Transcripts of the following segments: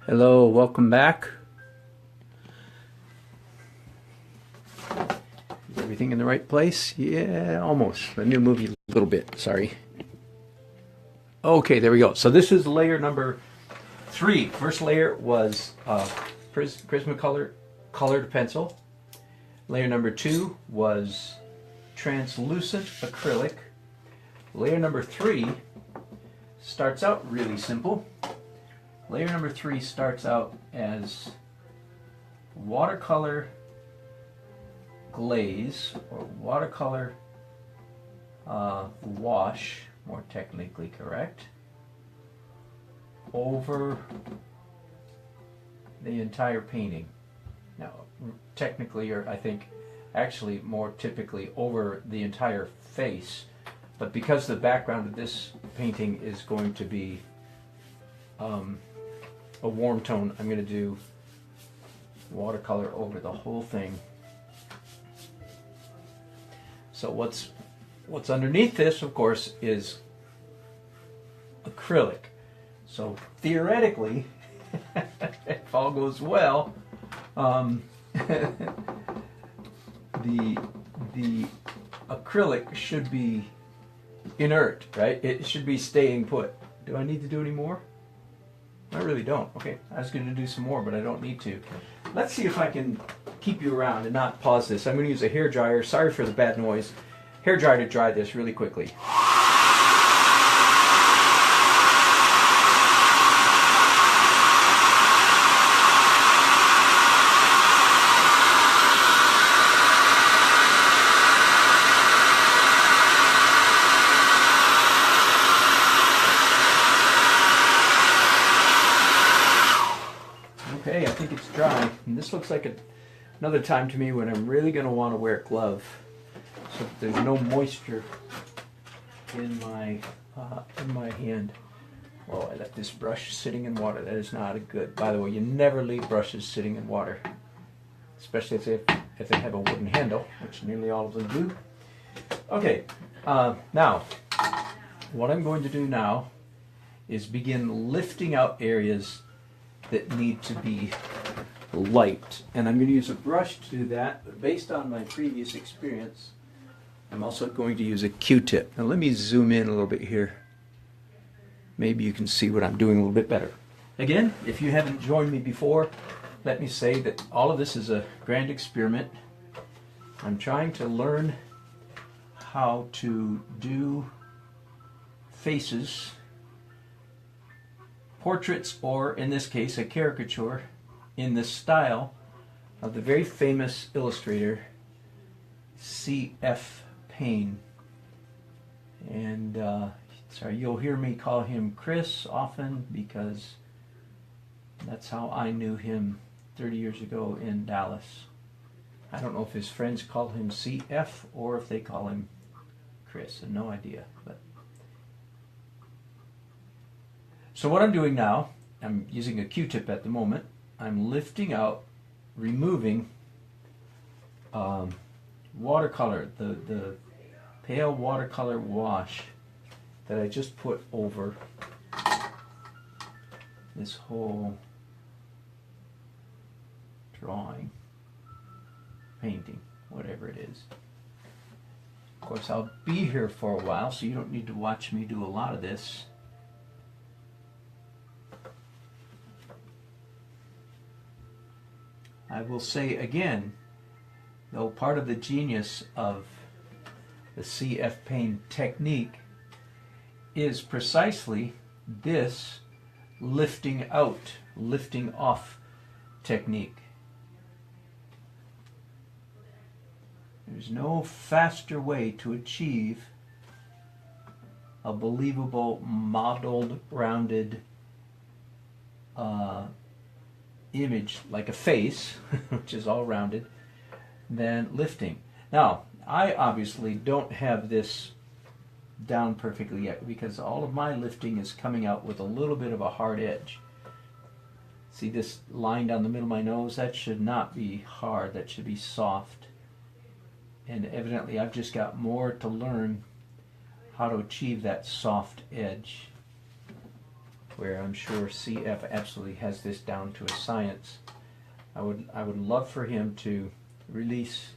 Hello, welcome back. Is everything in the right place? Yeah, almost. Let me move you a little bit, sorry. Okay, there we go. So this is layer number 3. First layer was Prismacolor colored pencil. Layer number 2 was translucent acrylic. Layer number 3 starts out really simple. Layer number 3 starts out as watercolor glaze, or watercolor wash, more technically correct, over the entire painting. Now, technically, or I think actually more typically over the entire face, but because the background of this painting is going to be a warm tone, I'm going to do watercolor over the whole thing. So what's underneath this, of course, is acrylic. So theoretically, if all goes well, the acrylic should be inert, right? It should be staying put. Do I need to do any more? I really don't. Okay, I was going to do some more, but I don't need to. Let's see if I can keep you around and not pause this. I'm going to use a hair dryer. Sorry for the bad noise. Hair dryer to dry this really quickly. Okay, I think it's dry. And this looks like another time to me when I'm really going to want to wear a glove, so that there's no moisture in my hand. Oh, I left this brush sitting in water. That is not a good. By the way, you never leave brushes sitting in water, especially if they have a wooden handle, which nearly all of them do. Okay, now what I'm going to do now is begin lifting out areas that need to be light, and I'm going to use a brush to do that, but based on my previous experience, I'm also going to use a Q-tip. Now let me zoom in a little bit here. Maybe you can see what I'm doing a little bit better. Again, if you haven't joined me before, let me say that all of this is a grand experiment. I'm trying to learn how to do faces, portraits, or in this case a caricature, in the style of the very famous illustrator C.F. Payne. And sorry, you'll hear me call him Chris often because that's how I knew him 30 years ago in Dallas. I don't know if his friends call him C.F. or if they call him Chris. I have no idea. But so what I'm doing now, I'm using a Q-tip at the moment. I'm lifting out, removing watercolor, the pale watercolor wash that I just put over this whole drawing, painting, whatever it is. Of course, I'll be here for a while, so you don't need to watch me do a lot of this. I will say again, though, part of the genius of the C.F. Payne technique is precisely this lifting out, lifting off technique. There's no faster way to achieve a believable, modeled, rounded image like a face, which is all rounded, than lifting. Now, I obviously don't have this down perfectly yet because all of my lifting is coming out with a little bit of a hard edge. See this line down the middle of my nose? That should not be hard, that should be soft. And evidently I've just got more to learn how to achieve that soft edge. software. I'm sure CF absolutely has this down to a science. I would love for him to release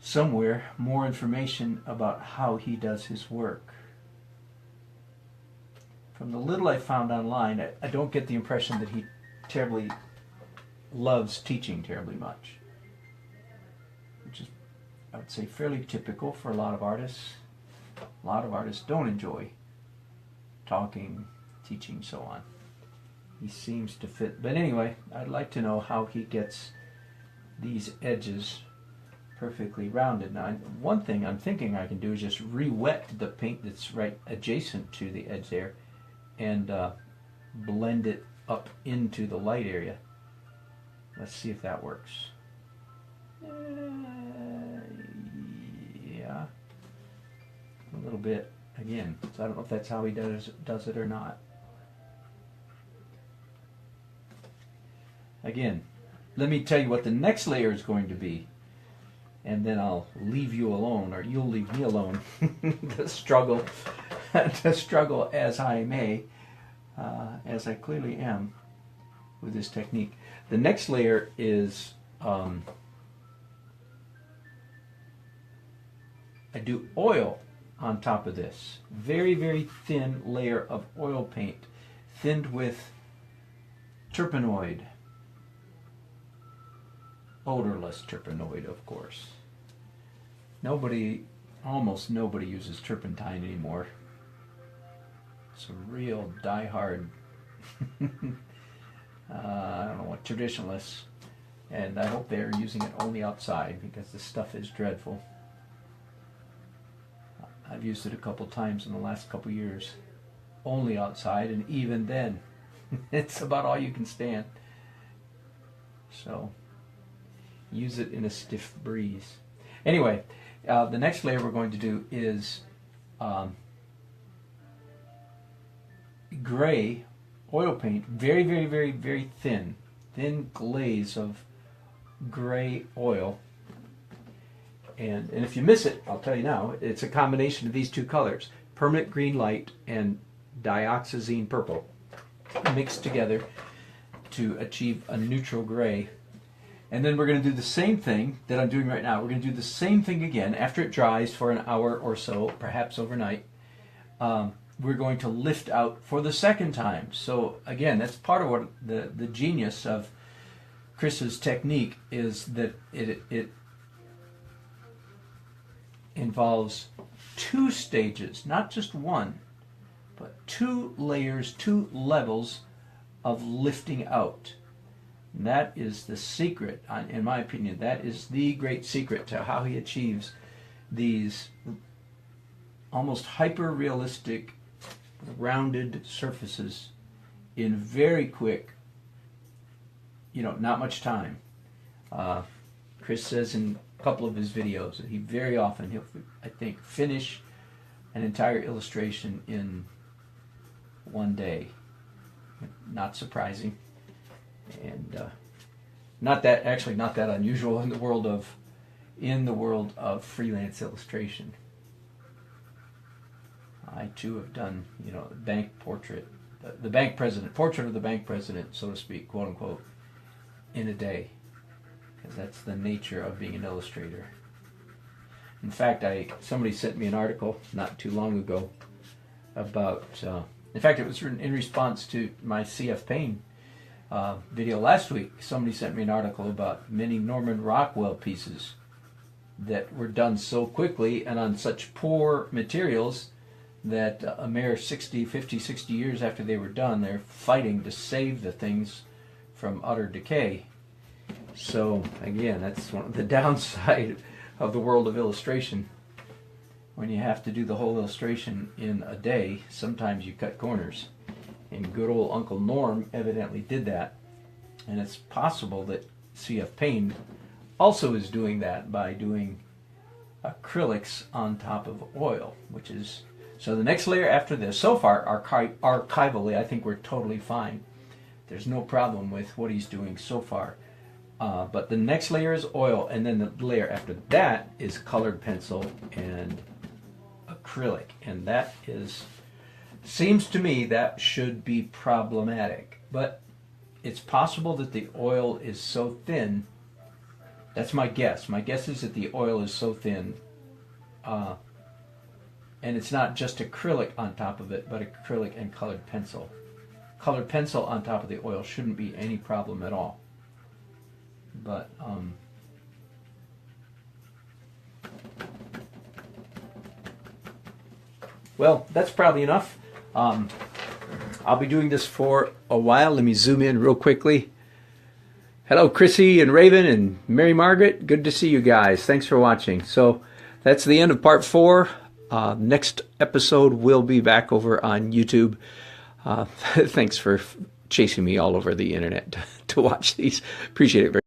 somewhere more information about how he does his work. From the little I found online, I don't get the impression that he terribly loves teaching terribly much, which is, I would say, fairly typical for a lot of artists. A lot of artists don't enjoy talking, teaching, so on. He seems to fit. But anyway, I'd like to know how he gets these edges perfectly rounded. Now, one thing I'm thinking I can do is just re-wet the paint that's right adjacent to the edge there and blend it up into the light area. Let's see if that works. Yeah, a little bit again. So I don't know if that's how he does it or not. Again, let me tell you what the next layer is going to be, and then I'll leave you alone, or you'll leave me alone to struggle as I may, as I clearly am with this technique. The next layer is I do oil on top of this. Very, very thin layer of oil paint, thinned with turpenoid. Odorless turpenoid, of course. Almost nobody uses turpentine anymore. It's a real die-hard, I don't know what, traditionalists. And I hope they're using it only outside, because this stuff is dreadful. I've used it a couple times in the last couple years, only outside, and even then, it's about all you can stand. So, use it in a stiff breeze. Anyway, the next layer we're going to do is gray oil paint, very, very, very, very thin glaze of gray oil. And if you miss it, I'll tell you now, it's a combination of these two colors, permanent green light and dioxazine purple, mixed together to achieve a neutral gray. And then we're going to do the same thing that I'm doing right now. We're going to do the same thing again after it dries for an hour or so, perhaps overnight. We're going to lift out for the second time. So again, that's part of what the genius of Chris's technique is, that it involves two stages, not just one, but two layers, two levels of lifting out. And that is the secret, in my opinion. That is the great secret to how he achieves these almost hyper-realistic, rounded surfaces in very quick, not much time. Chris says in a couple of his videos that he very often, he'll, I think, finish an entire illustration in one day. Not surprising. And not that unusual in the world of freelance illustration. I too have done, bank portrait, the bank president, portrait of the bank president, so to speak, quote unquote, in a day, because that's the nature of being an illustrator. In fact, somebody sent me an article not too long ago about. In fact, it was in response to my CF Payne video last week. Somebody sent me an article about many Norman Rockwell pieces that were done so quickly and on such poor materials that a mere 50, 60 years after they were done, they're fighting to save the things from utter decay. So again, that's one of the downside of the world of illustration. When you have to do the whole illustration in a day, sometimes you cut corners. And good old Uncle Norm evidently did that. And it's possible that CF Payne also is doing that by doing acrylics on top of oil, which is... So the next layer after this, so far, archivally, I think we're totally fine. There's no problem with what he's doing so far. But the next layer is oil, and then the layer after that is colored pencil and acrylic. And that is Seems to me that should be problematic, but it's possible that the oil is so thin. That's my guess. My guess is that the oil is so thin, and it's not just acrylic on top of it, but acrylic and colored pencil. Colored pencil on top of the oil shouldn't be any problem at all. But well, that's probably enough. I'll be doing this for a while. Let me zoom in real quickly. Hello, Chrissy and Raven and Mary Margaret. Good to see you guys. Thanks for watching. So that's the end of part 4. Next episode will be back over on YouTube. Thanks for chasing me all over the internet to watch these. Appreciate it very much.